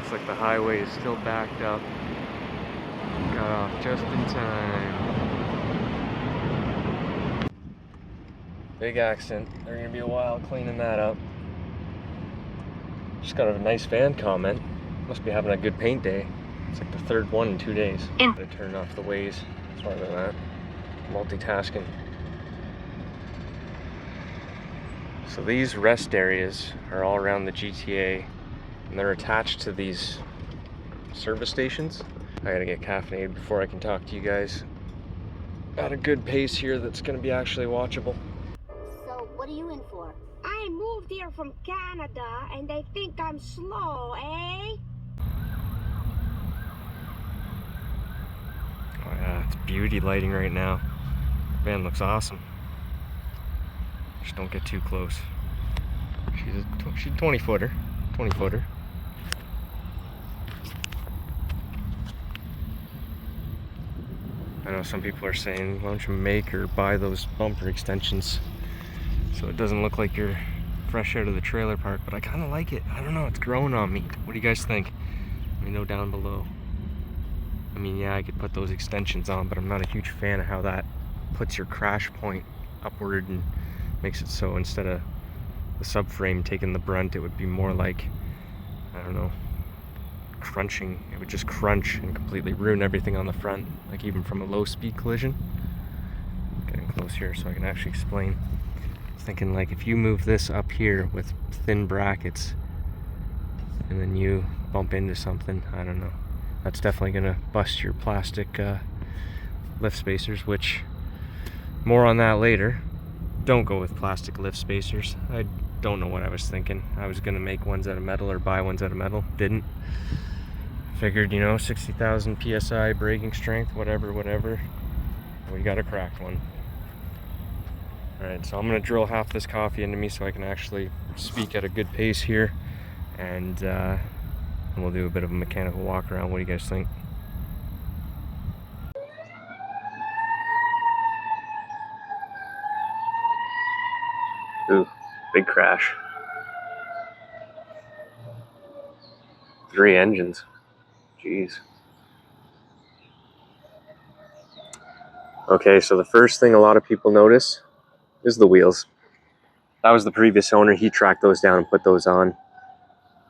looks like the highway is still backed up. Got off just in time. Big accident. They're gonna be a while cleaning that up. Just got a nice van comment. Must be having a good paint day. It's like the third one in 2 days. Gotta turn off the Waze. Sorry about that. Multitasking. So these rest areas are all around the GTA, and they're attached to these service stations. I gotta get caffeinated before I can talk to you guys. At a good pace here that's gonna be actually watchable. So what are you in for? I moved here from Canada and they think I'm slow, eh? Oh yeah, it's beauty lighting right now. Man, looks awesome. Just don't get too close. She's a 20 footer. 20 footer. I know some people are saying, why don't you make or buy those bumper extensions so it doesn't look like you're fresh out of the trailer park, but I kind of like it. I don't know, it's growing on me. What do you guys think? Let me know down below. I mean, yeah, I could put those extensions on, but I'm not a huge fan of how that puts your crash point upward and makes it so instead of the subframe taking the brunt, it would be more like, I don't know, crunching. It would just crunch and completely ruin everything on the front, like even from a low speed collision. Getting close here so I can actually explain. I was thinking, like, if you move this up here with thin brackets and then you bump into something, I don't know, that's definitely gonna bust your plastic lift spacers, which more on that later. Don't go with plastic lift spacers. I don't know what I was thinking. I was gonna make ones out of metal or buy ones out of metal. Didn't. Figured, you know, 60,000 PSI braking strength, whatever. We got a cracked one. Alright, so I'm gonna drill half this coffee into me so I can actually speak at a good pace here. And we'll do a bit of a mechanical walk around. What do you guys think? Ooh, big crash. 3 engines. Jeez. Okay, so the first thing a lot of people notice is the wheels. That was the previous owner. He tracked those down and put those on.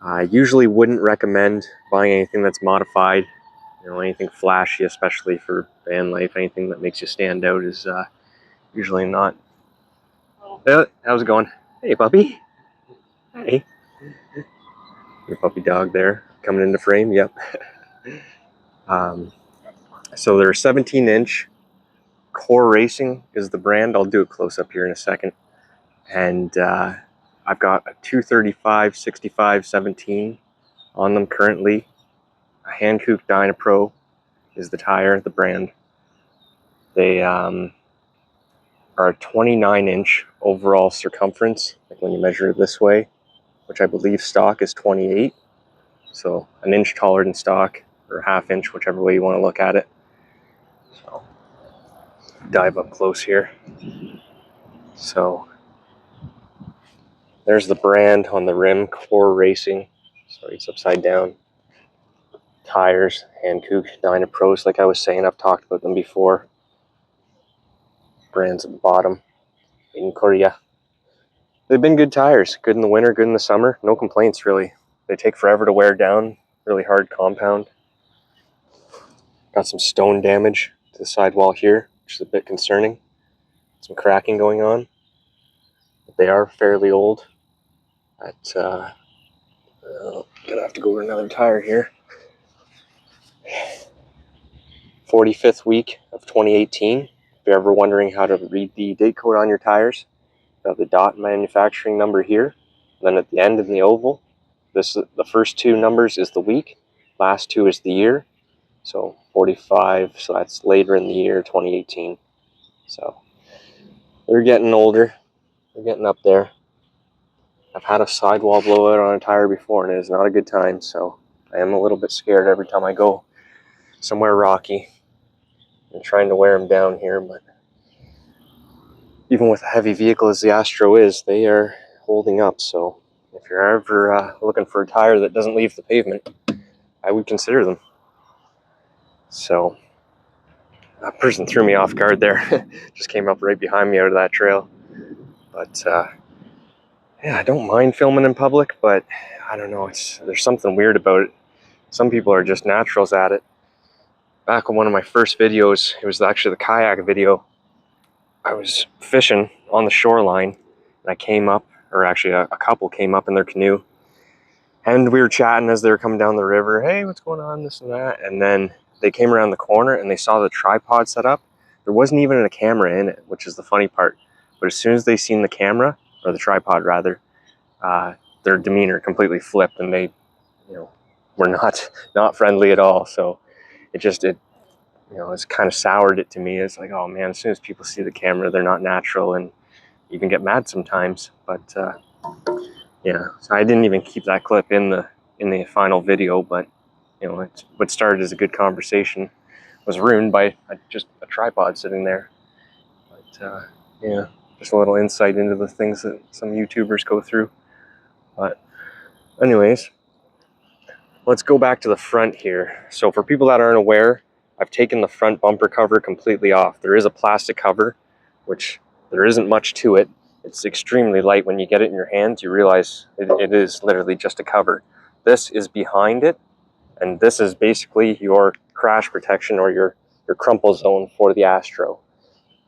I usually wouldn't recommend buying anything that's modified. You know, anything flashy, especially for van life. Anything that makes you stand out is usually not. Hey, how's it going? Hey, puppy. Hey. Your puppy dog there coming into frame. Yep. So they're 17-inch. Core Racing is the brand. I'll do a close up here in a second. And I've got a 235 65 17 on them currently. A Hankook Dynapro is the tire, the brand. They are a 29-inch overall circumference, like when you measure it this way, which I believe stock is 28. So an inch taller than stock, or a half inch, whichever way you want to look at it. So dive up close here. So there's the brand on the rim, Core Racing. Sorry, it's upside down. Tires, Hankook Dynapros, like I was saying, I've talked about them before. Brands at the bottom, in Korea. They've been good tires, good in the winter, good in the summer. No complaints, really. They take forever to wear down, really hard compound. Got some stone damage to the sidewall here, which is a bit concerning. Some cracking going on. But they are fairly old. Gonna have to go with another tire here. 45th week of 2018. If you're ever wondering how to read the date code on your tires, you have the dot manufacturing number here. Then at the end in the oval, the first 2 numbers is the week, last 2 is the year. So 45, so that's later in the year, 2018. So they're getting older. They're getting up there. I've had a sidewall blowout on a tire before, and it is not a good time, so I am a little bit scared every time I go somewhere rocky. I'm trying to wear them down here, but even with a heavy vehicle as the Astro is, they are holding up. So if you're ever looking for a tire that doesn't leave the pavement, I would consider them. So that person threw me off guard there. Just came up right behind me out of that trail. But yeah, I don't mind filming in public, but I don't know, there's something weird about it. Some people are just naturals at it. Back on one of my first videos, it was actually the kayak video, I was fishing on the shoreline, and I came up, or actually a couple came up in their canoe, and we were chatting as they were coming down the river. Hey, what's going on, this and that. And then they came around the corner and they saw the tripod set up. There wasn't even a camera in it, which is the funny part. But as soon as they seen the camera, or the tripod rather, their demeanor completely flipped, and they, you know, were not friendly at all. So it you know, it's kind of soured it to me. It's like, oh man, as soon as people see the camera, they're not natural, and you can get mad sometimes. But yeah, so I didn't even keep that clip in the final video. But you know, what started as a good conversation was ruined by just a tripod sitting there. But yeah, just a little insight into the things that some YouTubers go through. But anyways, let's go back to the front here. So for people that aren't aware, I've taken the front bumper cover completely off. There is a plastic cover, which there isn't much to it. It's extremely light. When you get it in your hands, you realize it is literally just a cover. This is behind it, and this is basically your crash protection, or your crumple zone for the Astro.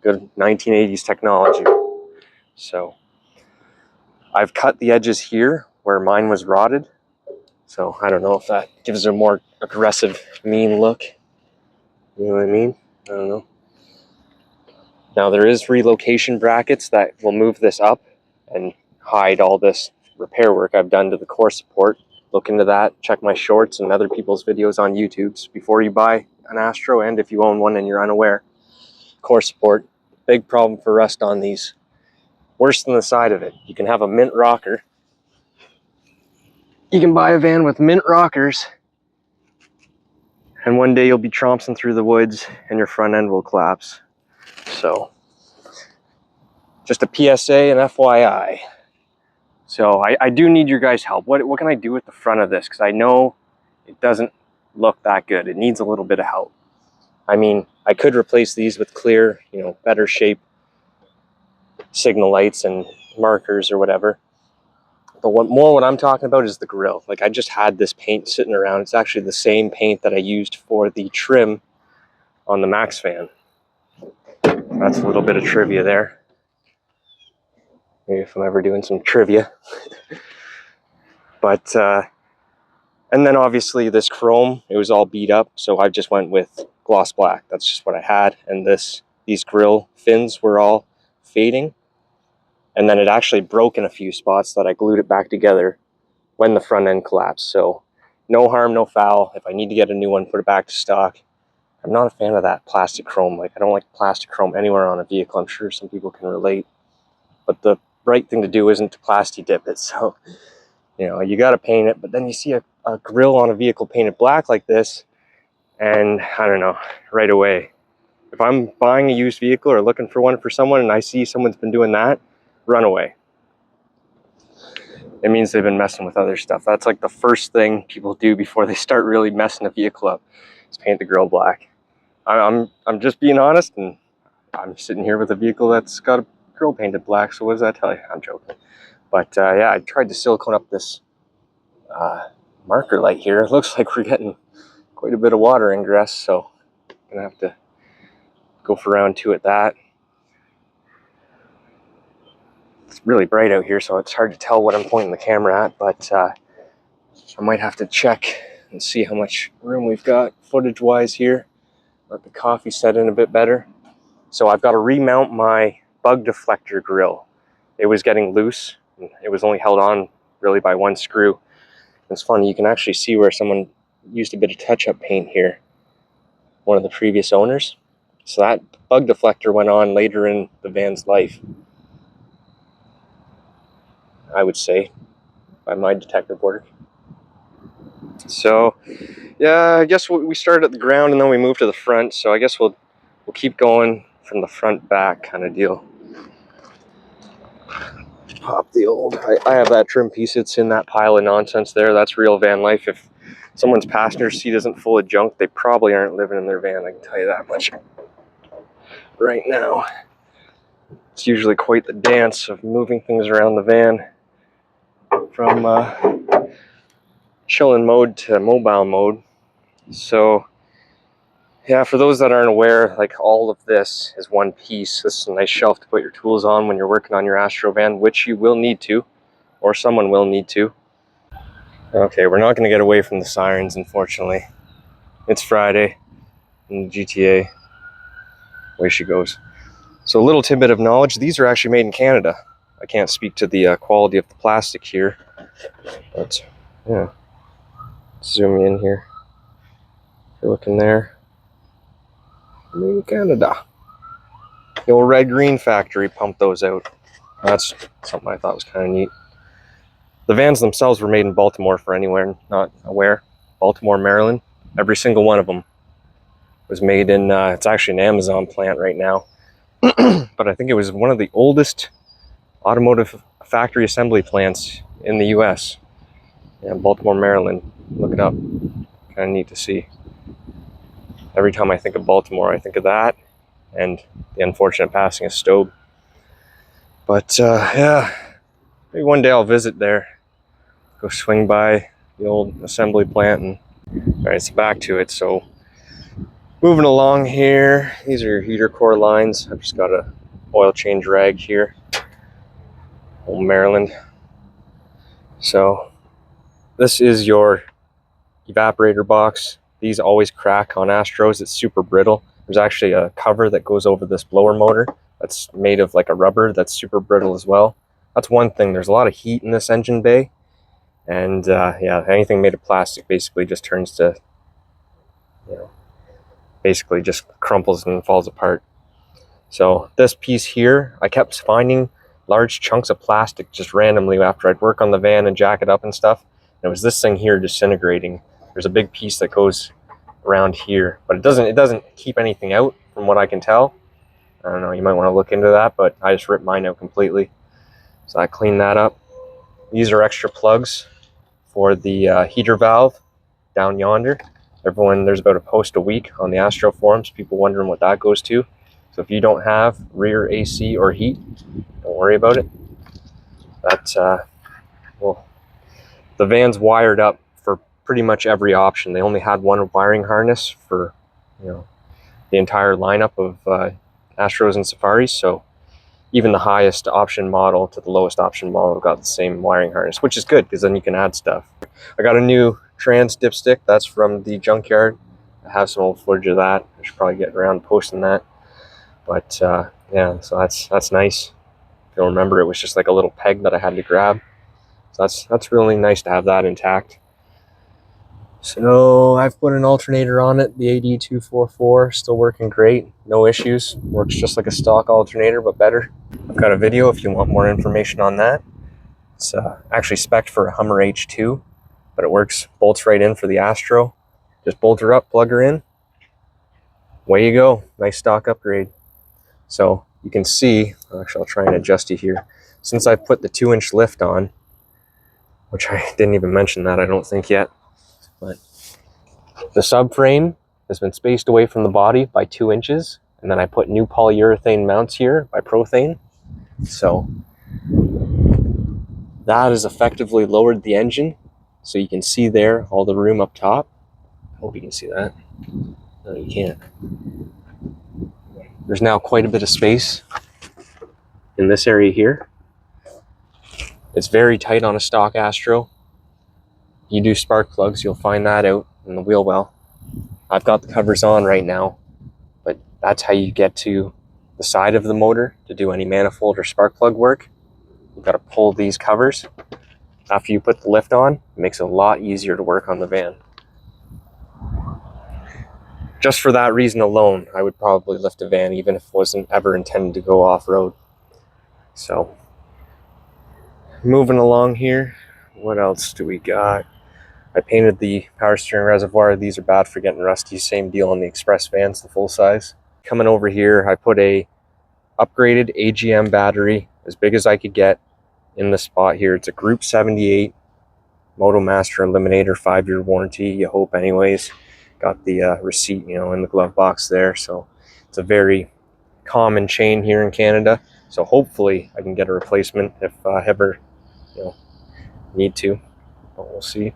Good 1980s technology. So I've cut the edges here where mine was rotted. So I don't know if that gives it a more aggressive, mean look. You know what I mean? I don't know. Now there is relocation brackets that will move this up and hide all this repair work I've done to the core support. Look into that. Check my shorts and other people's videos on YouTube before you buy an Astro, and if you own one and you're unaware. Core support, big problem for rust on these. Worse than the side of it. You can have a mint rocker. You can buy a van with mint rockers, and one day you'll be tromping through the woods and your front end will collapse. So, just a PSA and FYI. So I do need your guys' help. What can I do with the front of this? Because I know it doesn't look that good. It needs a little bit of help. I mean, I could replace these with clear, you know, better shape signal lights and markers or whatever. But what I'm talking about is the grill. Like, I just had this paint sitting around. It's actually the same paint that I used for the trim on the Max van. That's a little bit of trivia there. Maybe if I'm ever doing some trivia. But, and then obviously this chrome, it was all beat up. So I just went with gloss black. That's just what I had. And these grill fins were all fading. And then it actually broke in a few spots that I glued it back together when the front end collapsed. So no harm, no foul. If I need to get a new one, put it back to stock. I'm not a fan of that plastic chrome. Like, I don't like plastic chrome anywhere on a vehicle. I'm sure some people can relate. But the right thing to do isn't to plasti dip it. So, you know, you got to paint it. But then you see a grill on a vehicle painted black like this, and I don't know, right away. If I'm buying a used vehicle or looking for one for someone and I see someone's been doing that, run away. It means they've been messing with other stuff. That's like the first thing people do before they start really messing a vehicle up, is paint the grill black. I'm just being honest, and I'm sitting here with a vehicle that's got a grill painted black, so what does that tell you? I'm joking. But yeah, I tried to silicone up this marker light here. It looks like we're getting quite a bit of water ingress, so I'm gonna have to go for round 2 at that. It's really bright out here, so it's hard to tell what I'm pointing the camera at, but I might have to check and see how much room we've got footage-wise here. Let the coffee set in a bit better. So I've got to remount my bug deflector grill. It was getting loose. It was only held on really by one screw. It's funny, you can actually see where someone used a bit of touch-up paint here. One of the previous owners. So that bug deflector went on later in the van's life, I would say, by my detective work. So yeah, I guess we started at the ground and then we moved to the front. So I guess we'll keep going from the front back kind of deal. Pop the old, I have that trim piece. It's in that pile of nonsense there. That's real Vanlife. If someone's passenger seat isn't full of junk, they probably aren't living in their van, I can tell you that much. Right now, it's usually quite the dance of moving things around the van from chilling mode to mobile mode. So yeah, for those that aren't aware, like all of this is one piece. This is a nice shelf to put your tools on when you're working on your Astro van, which you will need to, or someone will need to. Okay, we're not going to get away from the sirens, unfortunately. It's Friday in the GTA. Away she goes. So a little tidbit of knowledge, these are actually made in Canada. I can't speak to the quality of the plastic here, but yeah. Zoom in here. If you're looking there. Made in Canada. The old Red Green factory pumped those out. That's something I thought was kind of neat. The vans themselves were made in Baltimore, for anyone not aware. Baltimore, Maryland. Every single one of them was made in, it's actually an Amazon plant right now. But I think it was one of the oldest automotive factory assembly plants in the US. Yeah, Baltimore, Maryland. Look it up. Kind of neat to see. Every time I think of Baltimore, I think of that and the unfortunate passing of Stobe. But yeah, maybe one day I'll visit there. Go swing by the old assembly plant and alright, so back to it. So moving along here, these are your heater core lines. I've just got a oil change rag here. Old Maryland. So this is your evaporator box. These always crack on Astros. It's super brittle. There's actually a cover that goes over this blower motor that's made of like a rubber that's super brittle as well. That's one thing. There's a lot of heat in this engine bay. And yeah, anything made of plastic basically just turns to, you know, basically just crumples and falls apart. So this piece here, I kept finding large chunks of plastic just randomly after I'd work on the van and jack it up and stuff. And it was this thing here disintegrating. There's a big piece that goes around here, but it doesn't keep anything out from what I can tell. I don't know, you might want to look into that, but I just ripped mine out completely. So I cleaned that up. These are extra plugs for the heater valve down yonder. There's about a post a week on the Astro forums, people wondering what that goes to. So if you don't have rear AC or heat, don't worry about it. That's, well, the van's wired up for pretty much every option. They only had one wiring harness for, you know, the entire lineup of Astros and Safaris. So even the highest option model to the lowest option model got the same wiring harness, which is good because then you can add stuff. I got a new trans dipstick. That's from the junkyard. I have some old footage of that. I should probably get around to posting that. But yeah, so that's nice. If you'll remember, it was just like a little peg that I had to grab. So that's really nice to have that intact. So I've put an alternator on it, the AD244, still working great, no issues. Works just like a stock alternator, but better. I've got a video if you want more information on that. It's actually spec'd for a Hummer H2, but it works, bolts right in for the Astro. Just bolt her up, plug her in. Away you go, nice stock upgrade. So you can see, actually I'll try and adjust you here. Since I've put the 2-inch lift on, which I didn't even mention that I don't think yet, but the subframe has been spaced away from the body by 2 inches, and then I put new polyurethane mounts here by Prothane. So that has effectively lowered the engine. So you can see there all the room up top. I hope you can see that. No, you can't. There's now quite a bit of space in this area here. It's very tight on a stock Astro. You do spark plugs, you'll find that out in the wheel well. I've got the covers on right now, but that's how you get to the side of the motor to do any manifold or spark plug work. You've got to pull these covers. After you put the lift on, it makes it a lot easier to work on the van. Just for that reason alone, I would probably lift a van even if it wasn't ever intended to go off-road. So, moving along here, what else do we got? I painted the power steering reservoir. These are bad for getting rusty. Same deal on the express vans, the full size. Coming over here, I put a upgraded AGM battery, as big as I could get, in the spot here. It's a Group 78 MotoMaster Eliminator 5-year warranty, you hope anyways. Got the receipt, you know, in the glove box there. So it's a very common chain here in Canada. So hopefully I can get a replacement if I ever, you know, need to, but we'll see.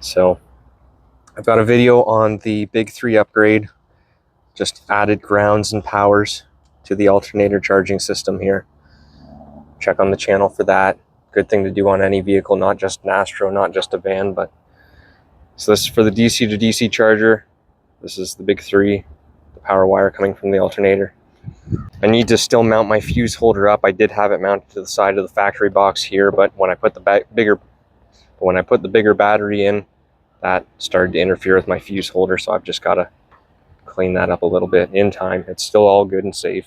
So I've got a video on the Big 3 upgrade, just added grounds and powers to the alternator charging system here. Check on the channel for that. Good thing to do on any vehicle, not just an Astro, not just a van. But so this is for the DC to DC charger. This is the Big 3, the power wire coming from the alternator. I need to still mount my fuse holder up. I did have it mounted to the side of the factory box here, but when I put the bigger battery in, that started to interfere with my fuse holder, so I've just got to clean that up a little bit in time. It's still all good and safe.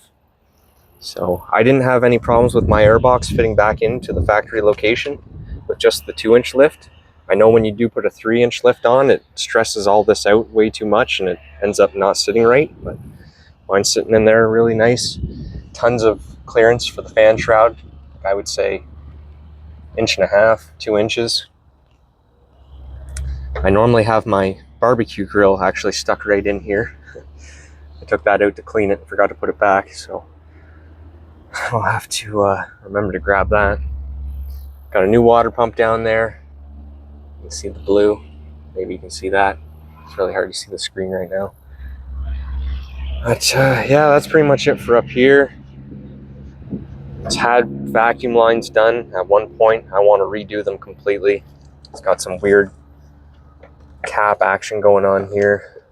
So I didn't have any problems with my airbox fitting back into the factory location with just the 2-inch lift. I know when you do put a 3-inch lift on, it stresses all this out way too much and it ends up not sitting right, but mine's sitting in there really nice. Tons of clearance for the fan shroud. I would say 1.5 inches, 2 inches. I normally have my barbecue grill actually stuck right in here. I took that out to clean it and forgot to put it back, so I'll have to remember to grab that. Got a new water pump down there. You can see the blue. Maybe you can see that. It's really hard to see the screen right now. But yeah, that's pretty much it for up here. It's had vacuum lines done at one point. I want to redo them completely. It's got some weird cap action going on here.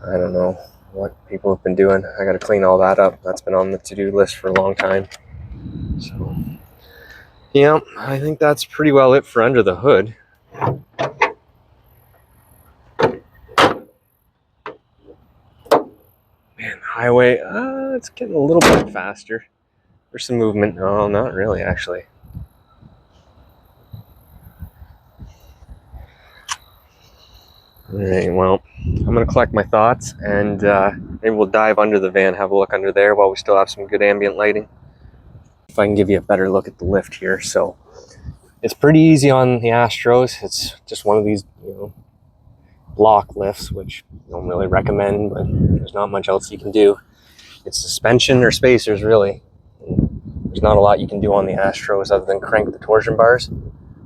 I don't know what people have been doing. I got to clean all that up. That's been on the to-do list for a long time. So yeah, I think that's pretty well it for under the hood. Man, highway, it's getting a little bit faster. There's some movement. No, not really, actually. All right, well, I'm going to collect my thoughts, and maybe we'll dive under the van, have a look under there while we still have some good ambient lighting. If I can give you a better look at the lift here. So it's pretty easy on the Astros. It's just one of these, you know, block lifts, which I don't really recommend, but there's not much else you can do. It's suspension or spacers, really. There's not a lot you can do on the Astros other than crank the torsion bars,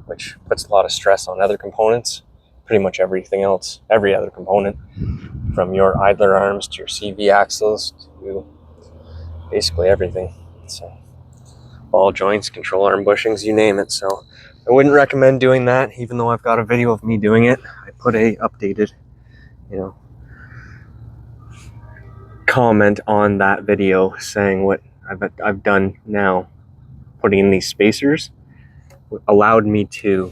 which puts a lot of stress on other components. Pretty much everything else, every other component, from your idler arms to your CV axles to basically everything. So ball joints, control arm bushings, you name it. So I wouldn't recommend doing that, even though I've got a video of me doing it. I put a updated, you know, comment on that video saying what I've done now. Putting in these spacers allowed me to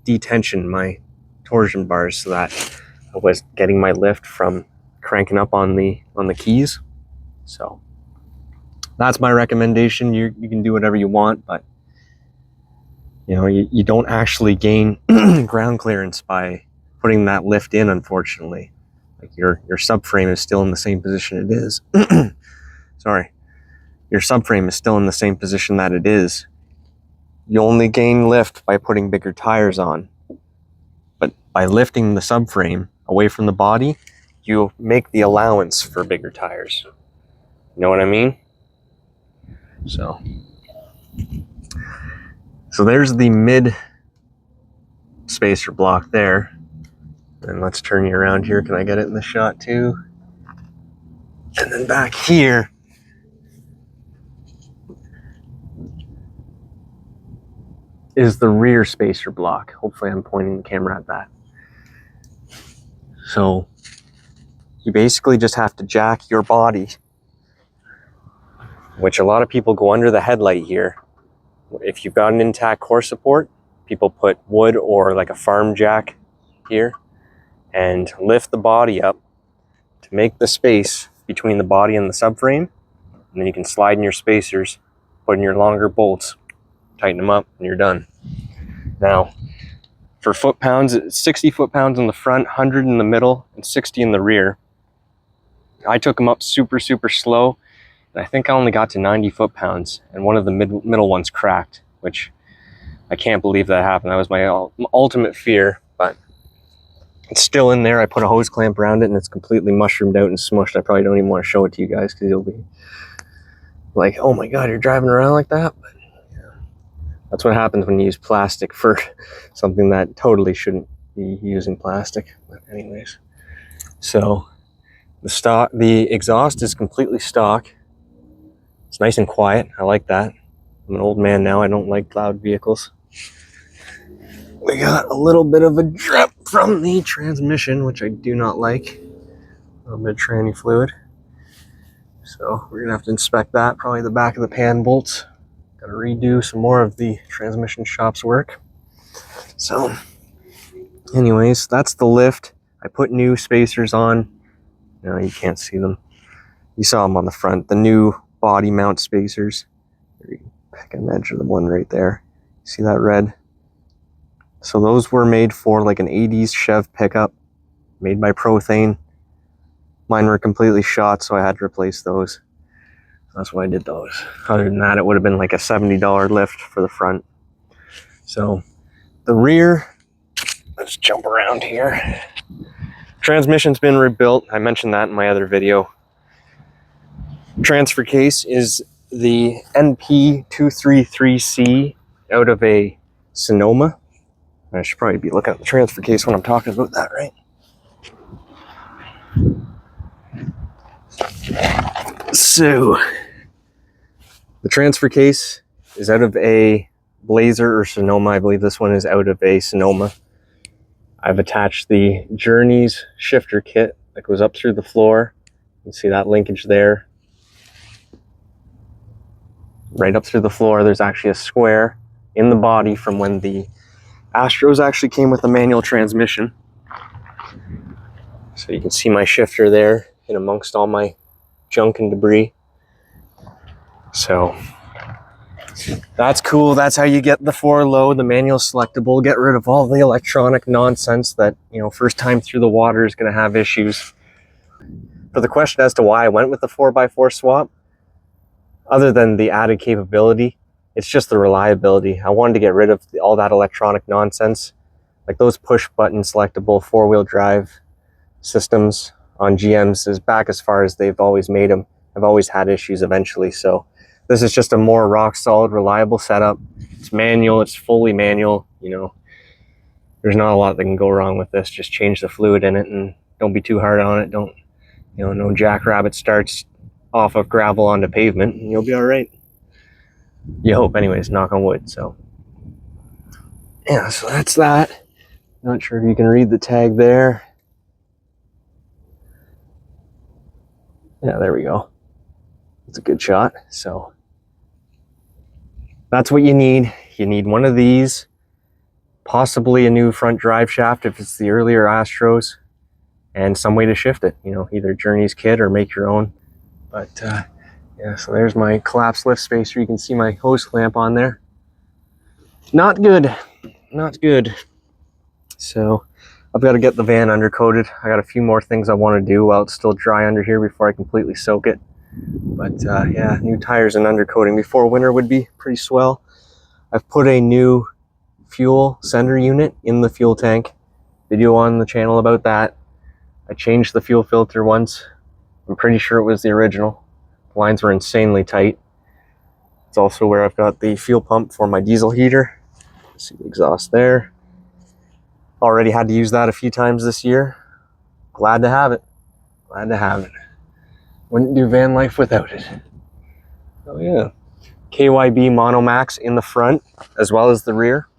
detension my torsion bars so that I was getting my lift from cranking up on the keys. So that's my recommendation. You can do whatever you want, but you know, you don't actually gain ground clearance by putting that lift in, unfortunately. Like your subframe is still in the same position it is. Sorry. Your subframe is still in the same position that it is. You only gain lift by putting bigger tires on. But by lifting the subframe away from the body, you make the allowance for bigger tires. You know what I mean? So there's the mid spacer block there. And let's turn you around here. Can I get it in the shot too? And then back here, is the rear spacer block. Hopefully I'm pointing the camera at that. So you basically just have to jack your body, which a lot of people go under the headlight here. If you've got an intact core support, people put wood or like a farm jack here and lift the body up to make the space between the body and the subframe. And then you can slide in your spacers, put in your longer bolts, tighten them up, and you're done. Now, for foot-pounds, it's 60 foot-pounds in the front, 100 in the middle, and 60 in the rear. I took them up super, super slow, and I think I only got to 90 foot-pounds, and one of the middle ones cracked, which I can't believe that happened. That was my ultimate fear, but it's still in there. I put a hose clamp around it and it's completely mushroomed out and smushed. I probably don't even want to show it to you guys because you'll be like, oh my God, you're driving around like that? But yeah, that's what happens when you use plastic for something that totally shouldn't be using plastic. But anyways, so the exhaust is completely stock. It's nice and quiet. I like that. I'm an old man now. I don't like loud vehicles. We got a little bit of a drip from the transmission, which I do not like. A little bit of tranny fluid. So we're gonna have to inspect that. Probably the back of the pan bolts. Gotta redo some more of the transmission shop's work. So anyways, that's the lift. I put new spacers on. No, you can't see them. You saw them on the front. The new body mount spacers. You can pick an edge of the one right there. See that red? So those were made for like an 80s Chev pickup, made by Prothane. Mine were completely shot, so I had to replace those. That's why I did those. Other than that, it would have been like a $70 lift for the front. So the rear, let's jump around here. Transmission's been rebuilt. I mentioned that in my other video. Transfer case is the NP233C out of a Sonoma. I should probably be looking at the transfer case when I'm talking about that, right? So, the transfer case is out of a Blazer or Sonoma. I believe this one is out of a Sonoma. I've attached the Journeys shifter kit that goes up through the floor. You can see that linkage there. Right up through the floor, there's actually a square in the body from when the Astros actually came with a manual transmission. So you can see my shifter there in amongst all my junk and debris. So that's cool. That's how you get the 4-low, the manual selectable. Get rid of all the electronic nonsense that, you know, first time through the water is going to have issues. For the question as to why I went with the 4x4 swap, other than the added capability, it's just the reliability. I wanted to get rid of all that electronic nonsense. Like those push button selectable 4-wheel drive systems on GMs is back as far as they've always made them. I've always had issues eventually. So this is just a more rock solid, reliable setup. It's manual, it's fully manual. You know, there's not a lot that can go wrong with this. Just change the fluid in it and don't be too hard on it. Don't, you know, no jackrabbit starts off of gravel onto pavement and you'll be all right. You hope, anyways, knock on wood. So yeah, so that's that. Not sure if you can read the tag there. Yeah, there we go. It's a good shot. So that's what you need. You need one of these, possibly a new front drive shaft if it's the earlier Astros, and some way to shift it, you know, either Journeys kit or make your own. But yeah, so there's my collapse lift spacer. You can see my hose clamp on there. Not good, not good. So I've got to get the van undercoated. I got a few more things I want to do while it's still dry under here before I completely soak it. But yeah, new tires and undercoating before winter would be pretty swell. I've put a new fuel sender unit in the fuel tank. Video on the channel about that. I changed the fuel filter once. I'm pretty sure it was the original. The lines were insanely tight. It's also where I've got the fuel pump for my diesel heater. See the exhaust there. Already had to use that a few times this year. Glad to have it. Glad to have it. Wouldn't do van life without it. Oh yeah. KYB Monomax in the front as well as the rear.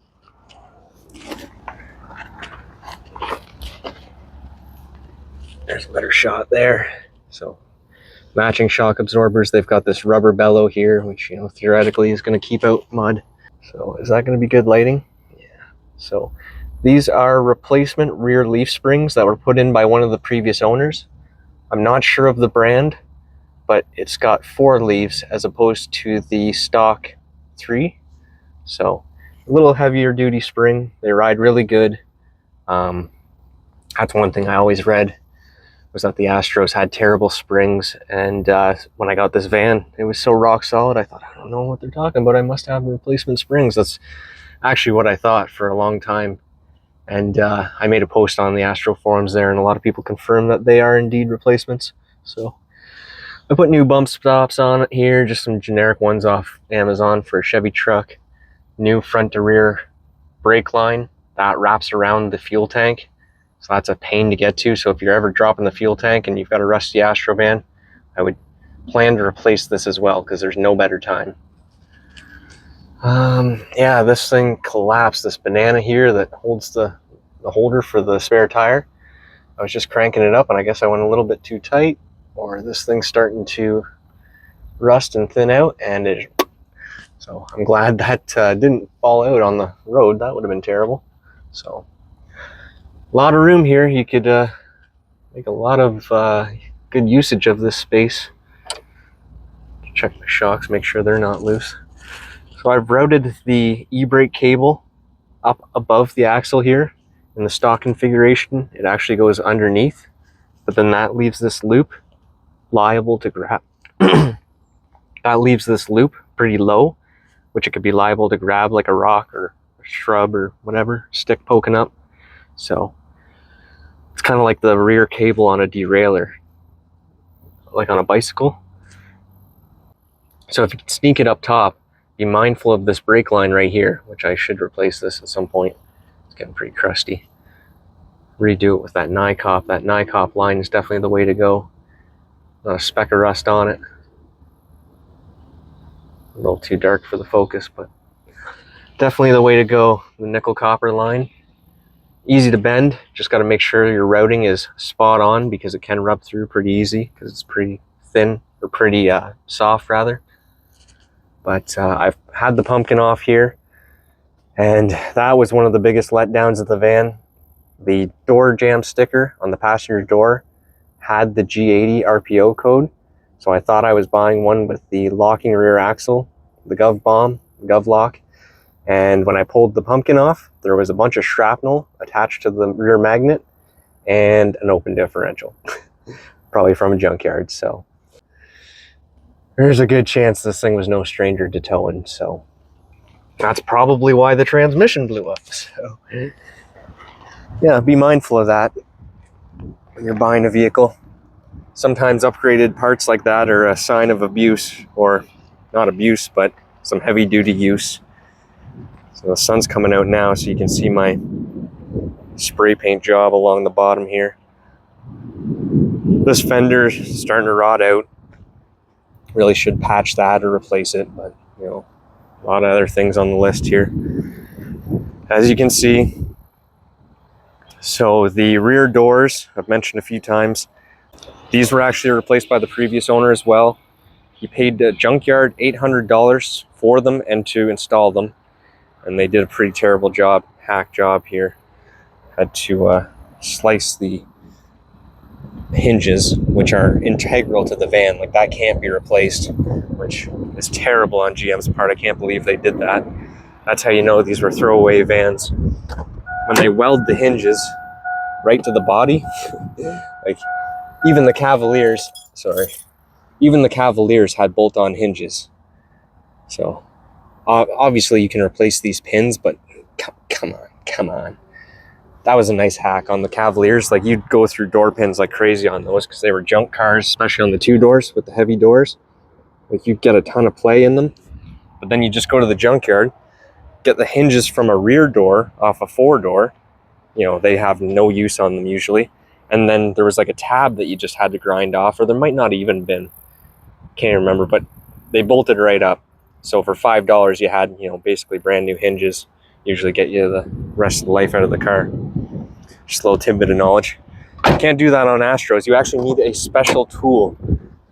There's a better shot there. So matching shock absorbers. They've got this rubber bellow here, which, you know, theoretically is going to keep out mud. So is that going to be good lighting? Yeah. So these are replacement rear leaf springs that were put in by one of the previous owners. I'm not sure of the brand, but it's got 4 leaves as opposed to the stock 3. So a little heavier duty spring. They ride really good. That's one thing I always read, was that the Astros had terrible springs. And when I got this van, it was so rock solid. I thought, I don't know what they're talking about. I must have replacement springs. That's actually what I thought for a long time. And I made a post on the Astro forums there, and a lot of people confirmed that they are indeed replacements. So I put new bump stops on it here, just some generic ones off Amazon for a Chevy truck. New front to rear brake line that wraps around the fuel tank. So that's a pain to get to. So if you're ever dropping the fuel tank and you've got a rusty Astro van, I would plan to replace this as well, because there's no better time. Yeah, this thing collapsed. This banana here that holds the holder for the spare tire. I was just cranking it up, and I guess I went a little bit too tight, or this thing's starting to rust and thin out, and so I'm glad that didn't fall out on the road. That would have been terrible. So a lot of room here. You could make a lot of good usage of this space. Check my shocks, make sure they're not loose. So I've routed the e-brake cable up above the axle here. In the stock configuration, it actually goes underneath, but then that leaves this loop liable to grab. That leaves this loop pretty low, which it could be liable to grab like a rock or a shrub or whatever, stick poking up. So it's kind of like the rear cable on a derailleur, like on a bicycle. So if you can sneak it up top, be mindful of this brake line right here, which I should replace this at some point. It's getting pretty crusty. Redo it with that Nycop. That Nycop line is definitely the way to go. Not a speck of rust on it. A little too dark for the focus, but definitely the way to go. The nickel copper line. Easy to bend. Just got to make sure your routing is spot on, because it can rub through pretty easy because it's pretty thin, or pretty soft rather. But I've had the pumpkin off here, and that was one of the biggest letdowns of the van. The door jamb sticker on the passenger door had the G80 RPO code, so I thought I was buying one with the locking rear axle, the gov bomb, gov lock. And when I pulled the pumpkin off, there was a bunch of shrapnel attached to the rear magnet and an open differential, probably from a junkyard. So there's a good chance this thing was no stranger to towing. So that's probably why the transmission blew up. So yeah, be mindful of that when you're buying a vehicle. Sometimes upgraded parts like that are a sign of abuse, or not abuse, but some heavy duty use. So the sun's coming out now, so you can see my spray paint job along the bottom here. This fender's starting to rot out. Really should patch that or replace it, but you know, a lot of other things on the list here. As you can see, so the rear doors, I've mentioned a few times, these were actually replaced by the previous owner as well. He paid the junkyard $800 for them and to install them, and they did a pretty terrible job, hack job here. Had to slice the hinges, which are integral to the van. Like, that can't be replaced, which is terrible on GM's part. I can't believe they did that. That's how you know these were throwaway vans. When they weld the hinges right to the body, like even the Cavaliers had bolt-on hinges. So obviously you can replace these pins, but come on. That was a nice hack on the Cavaliers. Like, you'd go through door pins like crazy on those because they were junk cars, especially on the 2 doors with the heavy doors. Like, you'd get a ton of play in them. But then you just go to the junkyard, get the hinges from a rear door off a 4-door. You know, they have no use on them usually. And then there was like a tab that you just had to grind off, or there might not even been. Can't remember, but they bolted right up. So for $5 you had, you know, basically brand new hinges. Usually get you the rest of the life out of the car. Just a little tidbit of knowledge. You can't do that on Astros. You actually need a special tool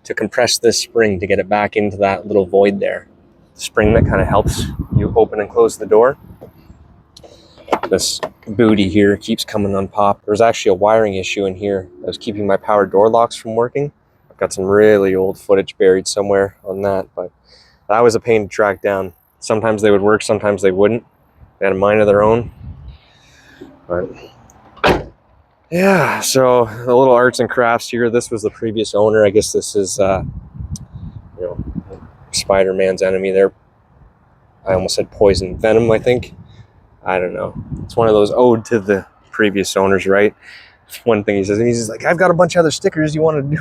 to compress this spring to get it back into that little void there. The spring that kind of helps you open and close the door. This booty here keeps coming unpopped. There's actually a wiring issue in here that was keeping my power door locks from working. I've got some really old footage buried somewhere on that, but that was a pain to track down. Sometimes they would work, sometimes they wouldn't. They had a mind of their own. But yeah, so the little arts and crafts here. This was the previous owner. I guess this is, you know, Spider-Man's enemy there. I almost said poison. Venom, I think. I don't know. It's one of those ode to the previous owners, right? One thing he says, and he's just like, I've got a bunch of other stickers. You want to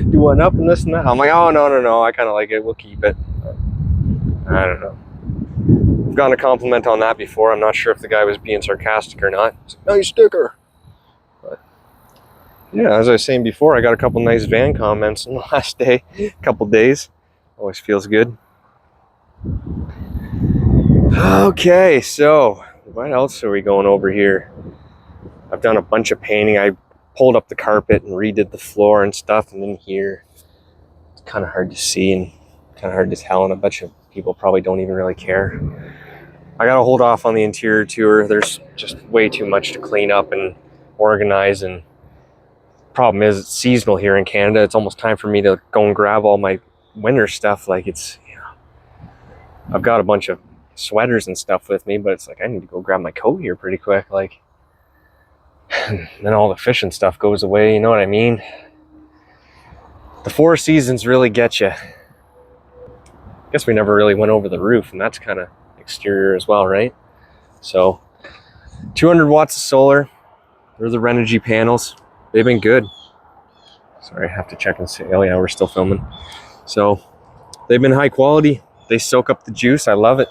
do one up and this and that? I'm like, oh, no. I kind of like it. We'll keep it. I don't know. I've gotten a compliment on that before. I'm not sure if the guy was being sarcastic or not. It's like, nice sticker. But yeah, as I was saying before, I got a couple nice van comments in the last couple days. Always feels good. Okay, so what else are we going over here? I've done a bunch of painting. I pulled up the carpet and redid the floor and stuff, and in here it's kind of hard to see and kind of hard to tell, and a bunch of people probably don't even really care. I gotta hold off on the interior tour. There's just way too much to clean up and organize, and problem is it's seasonal here in Canada. It's almost time for me to go and grab all my winter stuff. Like I've got a bunch of sweaters and stuff with me, but it's like I need to go grab my coat here pretty quick. Like, and then all the fishing stuff goes away, you know what I mean? The 4 seasons really get you. I guess we never really went over the roof, and that's kind of exterior as well, right? So 200 watts of solar. They're the Renogy panels. They've been good. Sorry, I have to check and see. Oh yeah, we're still filming. So they've been high quality. They soak up the juice. I love it.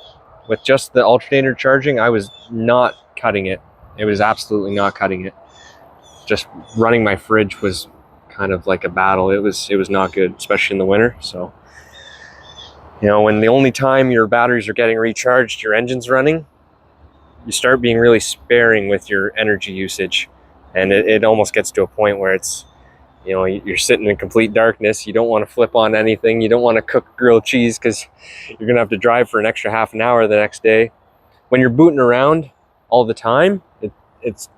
With just the alternator charging, I was not cutting it. It was absolutely not cutting it. Just running my fridge was kind of like a battle. It was not good, especially in the winter. So, you know, when the only time your batteries are getting recharged, your engine's running, you start being really sparing with your energy usage. And it almost gets to a point where it's, you know, you're sitting in complete darkness. You don't want to flip on anything. You don't want to cook grilled cheese because you're going to have to drive for an extra half an hour the next day. When you're booting around all the time, it's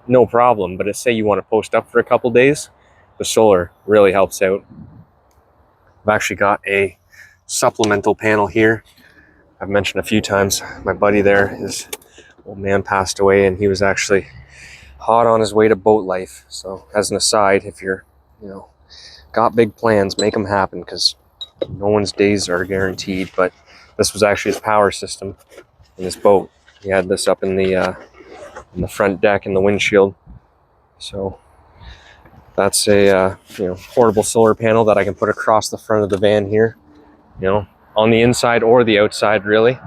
no problem. But say you want to post up for a couple days, the solar really helps out. I've actually got a supplemental panel here. I've mentioned a few times, my buddy there, his old man passed away, and he was actually hot on his way to boat life. So as an aside, if you're, you know, got big plans, make them happen, because no one's days are guaranteed. But this was actually his power system in his boat. He had this up in the front deck in the windshield. So that's a you know, portable solar panel that I can put across the front of the van here, you know, on the inside or the outside, really.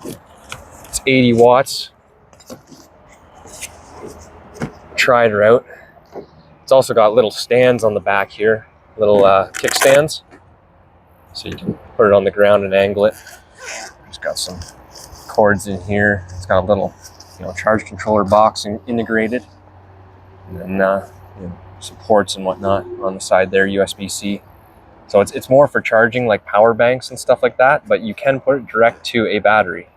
It's 80 watts. Tried her out. It's also got little stands on the back here, little kickstands, so you can put it on the ground and angle it. It's got some cords in here. It's got a little, you know, charge controller box integrated, and then you know, some ports and whatnot on the side there, USB-C. So it's more for charging, like power banks and stuff like that, but you can put it direct to a battery.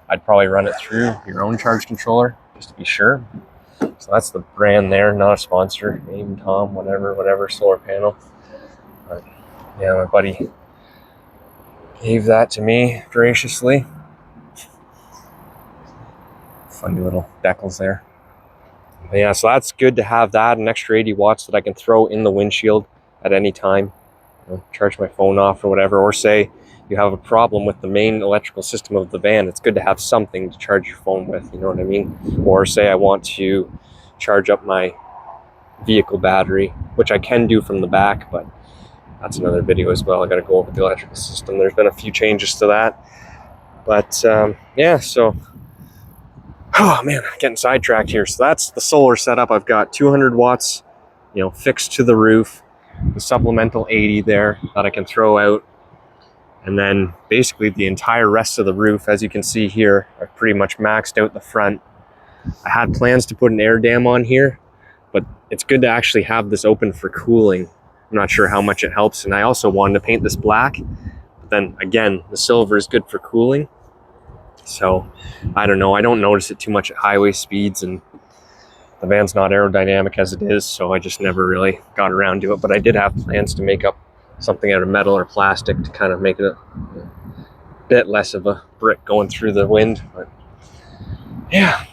I'd probably run it through your own charge controller just to be sure. So that's the brand there, not a sponsor, name Tom, whatever solar panel. But yeah, my buddy gave that to me graciously. Funny little decals there. But yeah, so that's good to have that, an extra 80 watts that I can throw in the windshield at any time. You know, charge my phone off or whatever, or say you have a problem with the main electrical system of the van, it's good to have something to charge your phone with, you know what I mean? Or say I want to charge up my vehicle battery, which I can do from the back, but that's another video as well. I got to go over the electrical system. There's been a few changes to that, but yeah, so oh man, I'm getting sidetracked here. So that's the solar setup. I've got 200 watts, you know, fixed to the roof, the supplemental 80 there that I can throw out, and then basically the entire rest of the roof, as you can see here, I've pretty much maxed out the front. I had plans to put an air dam on here, but it's good to actually have this open for cooling. I'm not sure how much it helps, and I also wanted to paint this black, but then again, the silver is good for cooling. So I don't know, I don't notice it too much at highway speeds, and the van's not aerodynamic as it is, so I just never really got around to it. But I did have plans to make up something out of metal or plastic to kind of make it a bit less of a brick going through the wind. But yeah,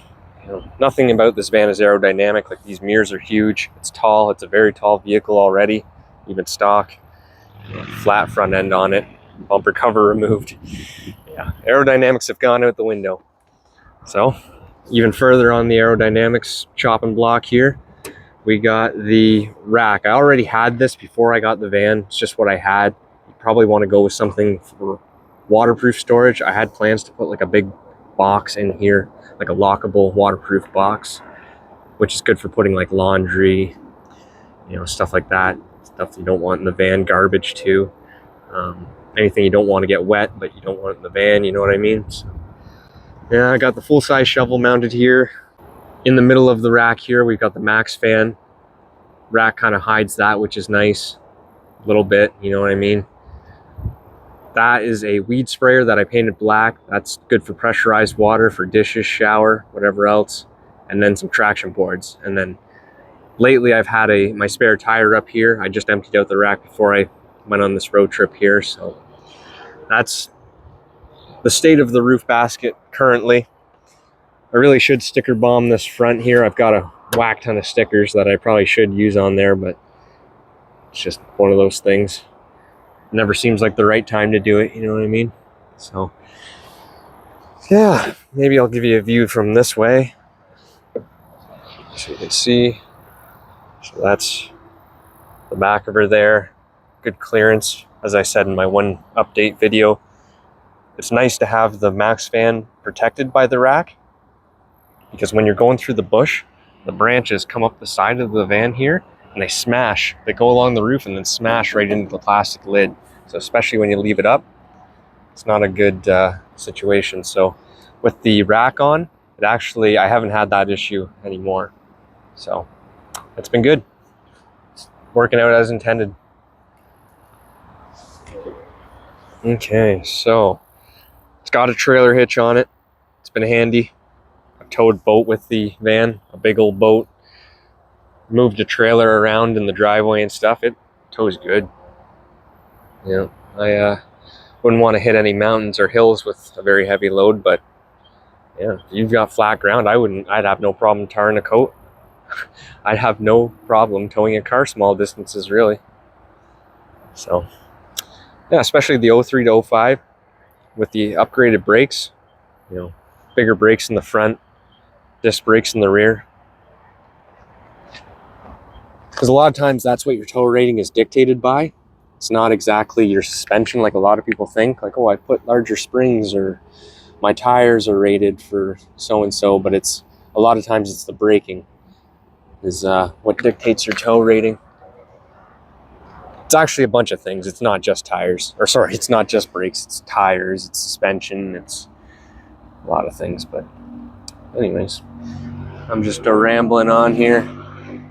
you know, nothing about this van is aerodynamic. Like, these mirrors are huge, it's tall, it's a very tall vehicle already, even stock. Flat front end on it, bumper cover removed. Yeah, aerodynamics have gone out the window. So even further on the aerodynamics chopping block here, we got the rack. I already had this before I got the van. It's just what I had. You probably want to go with something for waterproof storage. I had plans to put like a big box in here, like a lockable waterproof box, which is good for putting like laundry, you know, stuff like that. Stuff you don't want in the van, garbage too. Anything you don't want to get wet, but you don't want it in the van, you know what I mean? So, yeah, I got the full-size shovel mounted here. In the middle of the rack here, we've got the Max fan. Rack kind of hides that, which is nice. A little bit, you know what I mean? That is a weed sprayer that I painted black. That's good for pressurized water, for dishes, shower, whatever else. And then some traction boards. And then lately I've had my spare tire up here. I just emptied out the rack before I went on this road trip here. So that's the state of the roof basket currently. I really should sticker bomb this front here. I've got a whack ton of stickers that I probably should use on there, but it's just one of those things. It never seems like the right time to do it, you know what I mean? So yeah, maybe I'll give you a view from this way so you can see. So that's the back of her there. Good clearance. As I said in my one update video, it's nice to have the Max fan protected by the rack, because when you're going through the bush, the branches come up the side of the van here and they smash. They go along the roof and then smash right into the plastic lid. So especially when you leave it up, it's not a good situation. So with the rack on, it actually, I haven't had that issue anymore. So it's been good. It's working out as intended. Okay, so it's got a trailer hitch on it. It's been handy. I've towed boat with the van, a big old boat. Moved a trailer around in the driveway and stuff. It tows good. Yeah, I wouldn't want to hit any mountains or hills with a very heavy load, but yeah, if you've got flat ground, I'd have no problem tarring a coat. I'd have no problem towing a car small distances, really. So yeah, especially the 03 to 05 with the upgraded brakes, you know, bigger brakes in the front, disc brakes in the rear. Because a lot of times that's what your tow rating is dictated by. It's not exactly your suspension like a lot of people think. Like, oh, I put larger springs or my tires are rated for so-and-so, but it's a lot of times it's the braking is what dictates your tow rating. It's actually a bunch of things. It's not just tires, or sorry, it's not just brakes. It's tires, it's suspension, it's a lot of things. But anyways, I'm just rambling on here.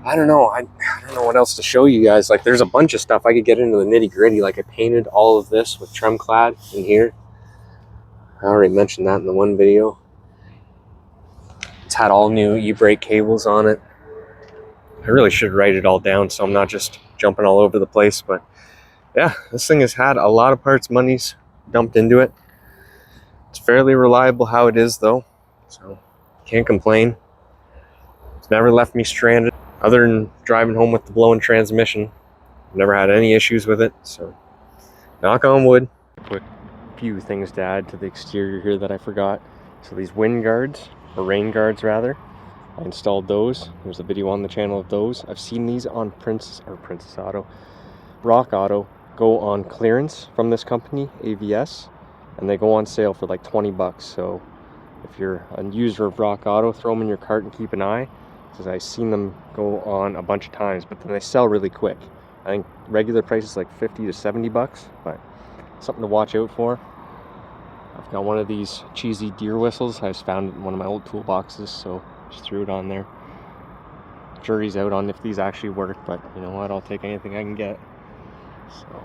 I don't know. I don't know what else to show you guys. Like, there's a bunch of stuff I could get into the nitty gritty. Like, I painted all of this with trim clad in here. I already mentioned that in the one video. It's had all new e-brake cables on it. I really should write it all down so I'm not just jumping all over the place. But yeah, this thing has had a lot of parts, money's dumped into it. It's fairly reliable how it is though, so can't complain. It's never left me stranded other than driving home with the blowing transmission. Never had any issues with it, so knock on wood. A quick few things to add to the exterior here that I forgot. So these wind guards, or rain guards rather, I installed those. There's a video on the channel of those. I've seen these on Rock Auto go on clearance from this company, AVS, and they go on sale for like 20 bucks. So if you're a user of Rock Auto, throw them in your cart and keep an eye, because I've seen them go on a bunch of times, but then they sell really quick. I think regular price is like 50 to 70 bucks, but something to watch out for. I've got one of these cheesy deer whistles. I just found it in one of my old toolboxes, so just threw it on there. Jury's out on if these actually work, but you know what, I'll take anything I can get. So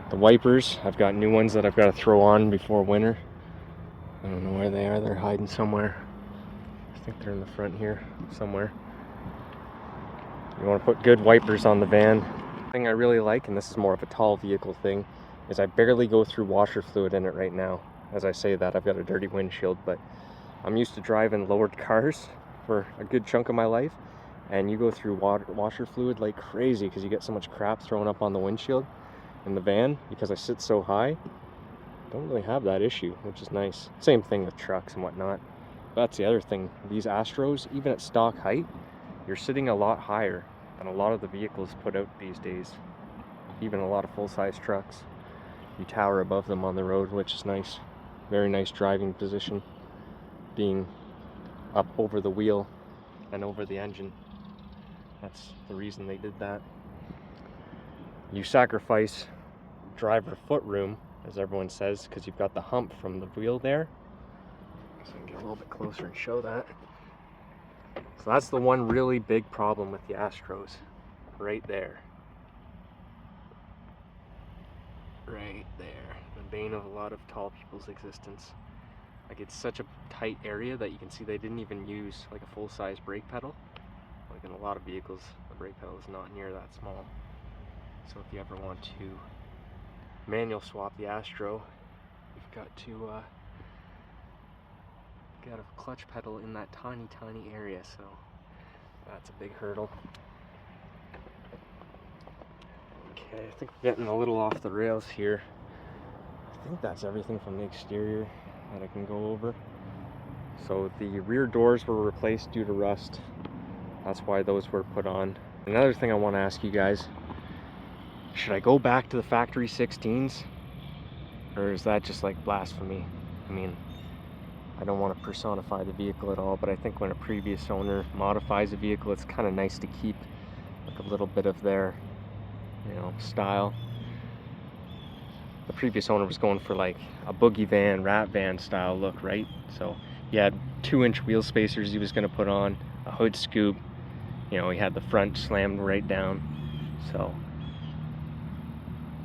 the wipers, I've got new ones that I've got to throw on before winter. I don't know where they are. They're hiding somewhere. I think they're in the front here somewhere. You want to put good wipers on the van. The thing I really like, and this is more of a tall vehicle thing, is I barely go through washer fluid in it right now. As I say that, I've got a dirty windshield, but I'm used to driving lowered cars for a good chunk of my life, and you go through washer fluid like crazy because you get so much crap thrown up on the windshield in the van because I sit so high. don't really have that issue, which is nice. Same thing with trucks and whatnot. That's the other thing. These Astros, even at stock height, you're sitting a lot higher than a lot of the vehicles put out these days. Even a lot of full-size trucks. You tower above them on the road, which is nice. Very nice driving position. Being up over the wheel and over the engine. That's the reason they did that. You sacrifice driver foot room, as everyone says, because you've got the hump from the wheel there. So I can get a little bit closer and show that. So that's the one really big problem with the Astros. Right there. Right there. The bane of a lot of tall people's existence. Like, it's such a tight area that you can see they didn't even use like a full-size brake pedal. Like in a lot of vehicles, the brake pedal is not near that small. So if you ever want to manual swap the Astro, you've got to get a clutch pedal in that tiny area, so that's a big hurdle. Okay, I think we're getting a little off the rails here. I think that's everything from the exterior that I can go over. So the rear doors were replaced due to rust. That's why those were put on. Another thing I want to ask you guys, should I go back to the factory 16s? Or is that just like blasphemy? I mean, I don't want to personify the vehicle at all, but I think when a previous owner modifies a vehicle, it's kind of nice to keep like a little bit of their, you know, style. The previous owner was going for like a boogie van, rat van style look, right? So he had 2-inch wheel spacers he was going to put on, a hood scoop. You know, he had the front slammed right down. So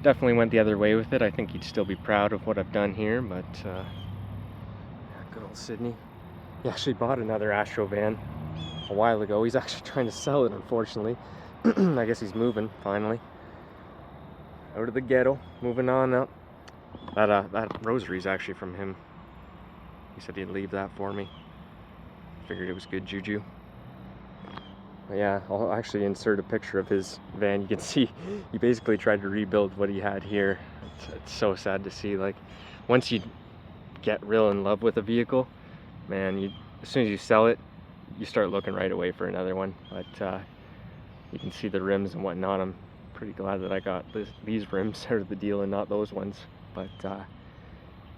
definitely went the other way with it. I think he'd still be proud of what I've done here, but good old Sydney. He actually bought another Astro van a while ago. He's actually trying to sell it, unfortunately. I guess he's moving finally out of the ghetto, moving on up. That rosary is actually from him. He said he'd leave that for me. Figured it was good juju. But yeah, I'll actually insert a picture of his van. You can see he basically tried to rebuild what he had here. It's so sad to see. Like, once you get real in love with a vehicle, man, as soon as you sell it, you start looking right away for another one. But you can see the rims and whatnot. I'm pretty glad that I got these rims out of the deal and not those ones. But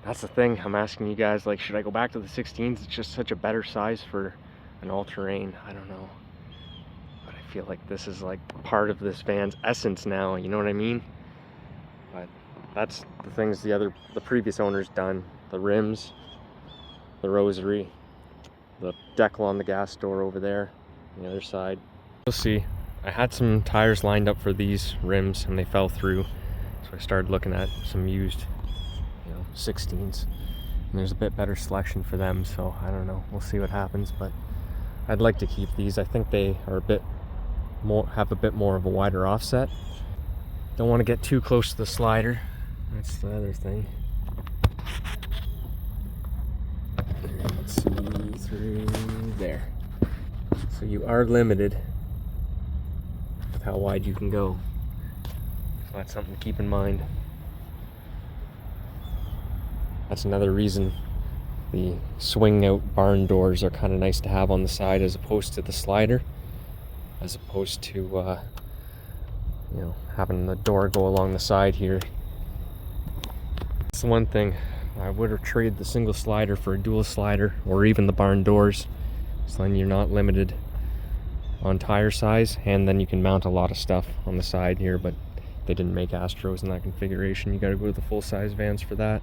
that's the thing. I'm asking you guys, like, should I go back to the 16s? It's just such a better size for an all-terrain. I don't know. But I feel like this is like part of this van's essence now, you know what I mean? But that's the things the previous owner's done. The rims, the rosary, the decal on the gas door over there on the other side. You'll see. I had some tires lined up for these rims and they fell through, so I started looking at some used, 16s, and there's a bit better selection for them, so I don't know, we'll see what happens. But I'd like to keep these. I think they are have a bit more of a wider offset. Don't want to get too close to the slider. That's the other thing. Let's see through there. So you are limited with how wide you can go. So that's something to keep in mind. That's another reason the swing out barn doors are kind of nice to have on the side as opposed to the slider, as opposed to having the door go along the side here. That's the one thing. I would have traded the single slider for a dual slider, or even the barn doors, so then you're not limited on tire size, and then you can mount a lot of stuff on the side here, but they didn't make Astros in that configuration. You got to go to the full-size vans for that.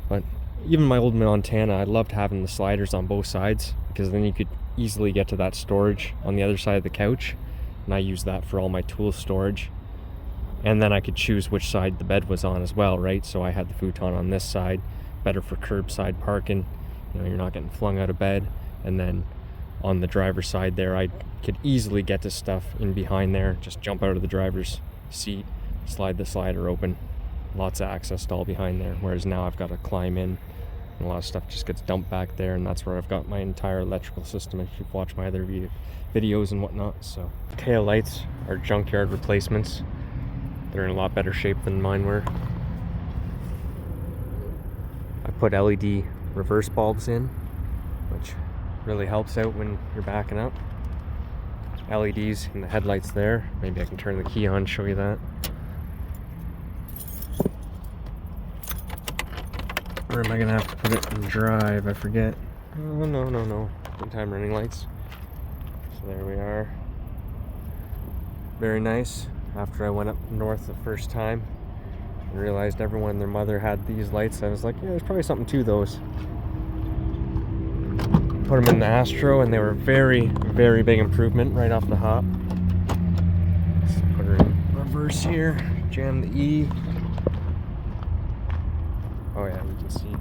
But even my old Montana, I loved having the sliders on both sides, because then you could easily get to that storage on the other side of the couch, and I used that for all my tool storage. And then I could choose which side the bed was on as well, right? So I had the futon on this side, better for curbside parking. You're not getting flung out of bed. And then on the driver's side there, I could easily get to stuff in behind there. Just jump out of the driver's seat, slide the slider open. Lots of access to all behind there. Whereas now I've got to climb in, and a lot of stuff just gets dumped back there, and that's where I've got my entire electrical system if you've watched my other videos and whatnot. So tail lights are junkyard replacements. They're in a lot better shape than mine were. I put LED reverse bulbs in, which really helps out when you're backing up. LEDs in the headlights there. Maybe I can turn the key on, show you that. Or am I gonna have to put it in drive? I forget. Oh, no. Daytime running lights. So there we are. Very nice. After I went up north the first time and realized everyone and their mother had these lights, I was like, yeah, there's probably something to those. Put them in the Astro and they were very, very big improvement right off the hop. Let's put her in reverse here, jam the E. Oh yeah, we can see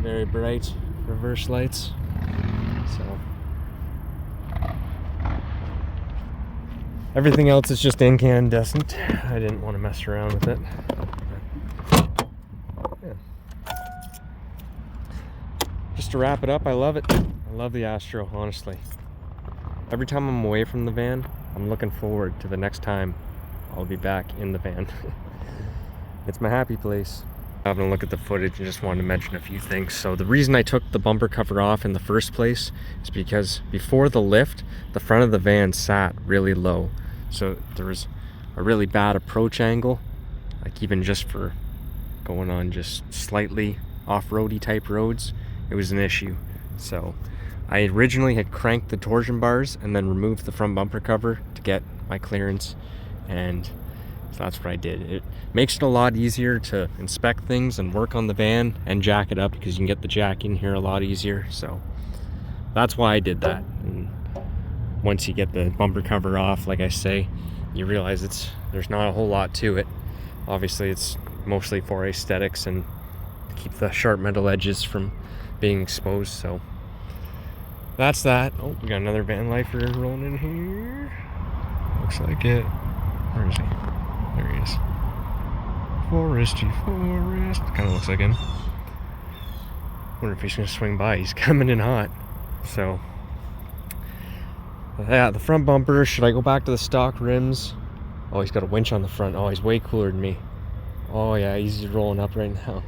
very bright reverse lights. So everything else is just incandescent. I didn't want to mess around with it. Yeah. Just to wrap it up, I love it. I love the Astro, honestly. Every time I'm away from the van, I'm looking forward to the next time I'll be back in the van. It's my happy place. Having a look at the footage and just wanted to mention a few things. So the reason I took the bumper cover off in the first place is because before the lift, the front of the van sat really low. So there was a really bad approach angle, like even just for going on just slightly off-roady type roads, it was an issue. So I originally had cranked the torsion bars and then removed the front bumper cover to get my clearance, and so that's what I did. It makes it a lot easier to inspect things and work on the van and jack it up, because you can get the jack in here a lot easier. So that's why I did that. And once you get the bumper cover off, like I say, you realize there's not a whole lot to it. Obviously it's mostly for aesthetics and to keep the sharp metal edges from being exposed. So that's that. Oh, we got another Vanlifer rolling in here. Looks like it. Where is he? There he is. Foresty Forest. Kind of looks like him. Wonder if he's gonna swing by. He's coming in hot. So yeah, the front bumper. Should I go back to the stock rims? Oh, he's got a winch on the front. Oh, he's way cooler than me. Oh yeah, he's rolling up right now.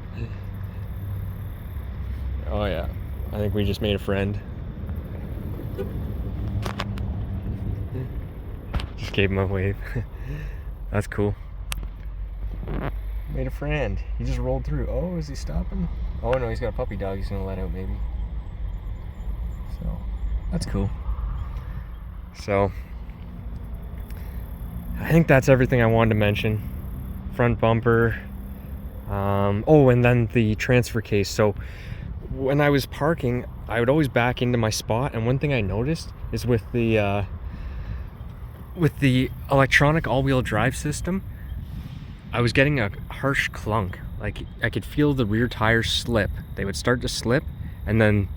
Oh yeah, I think we just made a friend. Just gave him a wave. That's cool. Made a friend. He just rolled through. Oh, is he stopping? Oh no, he's got a puppy dog he's gonna let out maybe. So, that's cool. So, I think that's everything I wanted to mention. Front bumper. Oh, and then the transfer case. So, when I was parking, I would always back into my spot, and one thing I noticed is with the electronic all-wheel drive system, I was getting a harsh clunk. Like I could feel the rear tires slip. They would start to slip, and then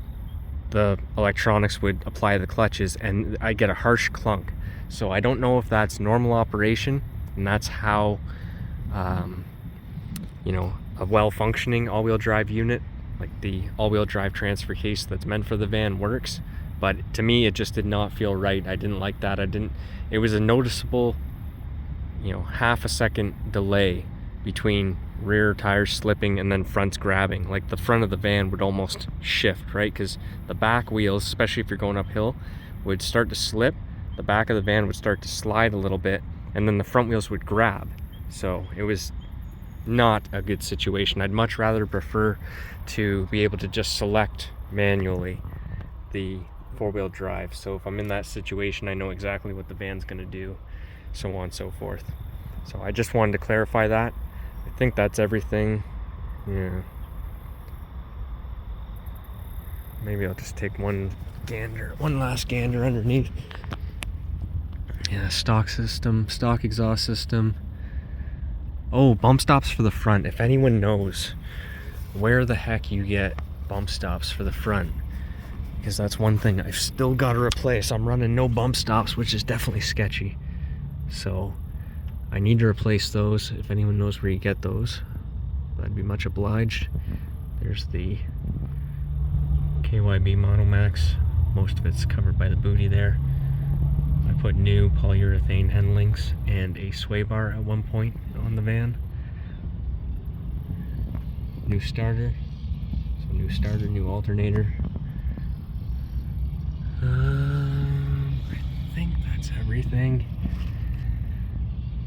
the electronics would apply the clutches, and I get a harsh clunk. So I don't know if that's normal operation, and that's how, you know, a well-functioning all-wheel drive unit, like the all-wheel drive transfer case that's meant for the van, works. But to me, it just did not feel right. I didn't like that. It was a noticeable, you know, half a second delay between rear tires slipping and then fronts grabbing. Like the front of the van would almost shift, right? Because the back wheels, especially if you're going uphill, would start to slip. The back of the van would start to slide a little bit, and then the front wheels would grab. So it was not a good situation. I'd much rather prefer to be able to just select manually the four-wheel drive. So if I'm in that situation, I know exactly what the van's going to do, so on and so forth. So I just wanted to clarify that. I think that's everything. Yeah. Maybe I'll just take one last gander underneath. Yeah, stock system, stock exhaust system. Oh, bump stops for the front. If anyone knows where the heck you get bump stops for the front, because that's one thing I've still got to replace. I'm running no bump stops, which is definitely sketchy. So I need to replace those. If anyone knows where you get those, I'd be much obliged. There's the KYB Monomax. Most of it's covered by the booty there. I put new polyurethane end links and a sway bar at one point on the van. New starter. new starter, new alternator. I think that's everything.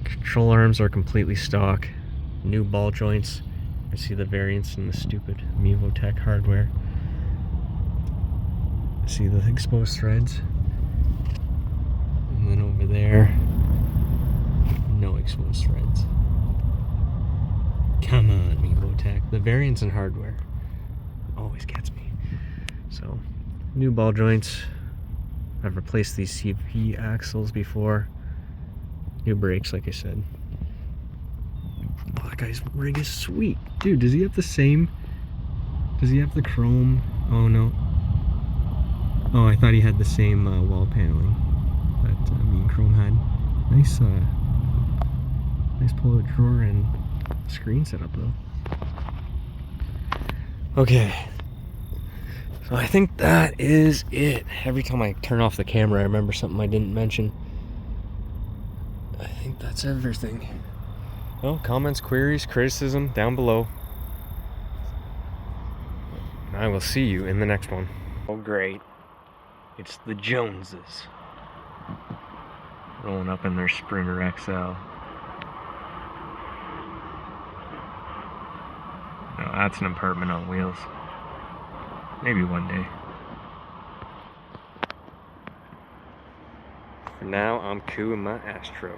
Control arms are completely stock. New ball joints. I see the variance in the stupid Mevotech hardware. I see the exposed threads. And then over there, no exposed threads. Come on, Mevotech. The variance in hardware always gets me. So, new ball joints. I've replaced these CV axles before. New brakes, like I said. Oh, that guy's rig is sweet. Dude, does he have the same? Does he have the chrome? Oh, no. Oh, I thought he had the same wall paneling that me and Chrome had. Nice, nice pull-out drawer and screen setup, though. Okay. So I think that is it. Every time I turn off the camera, I remember something I didn't mention. I think that's everything. Well, comments, queries, criticism down below. I will see you in the next one. Oh, great. It's the Joneses. Rolling up in their Sprinter XL. No, that's an apartment on wheels. Maybe one day. For now, I'm cooling my Astro.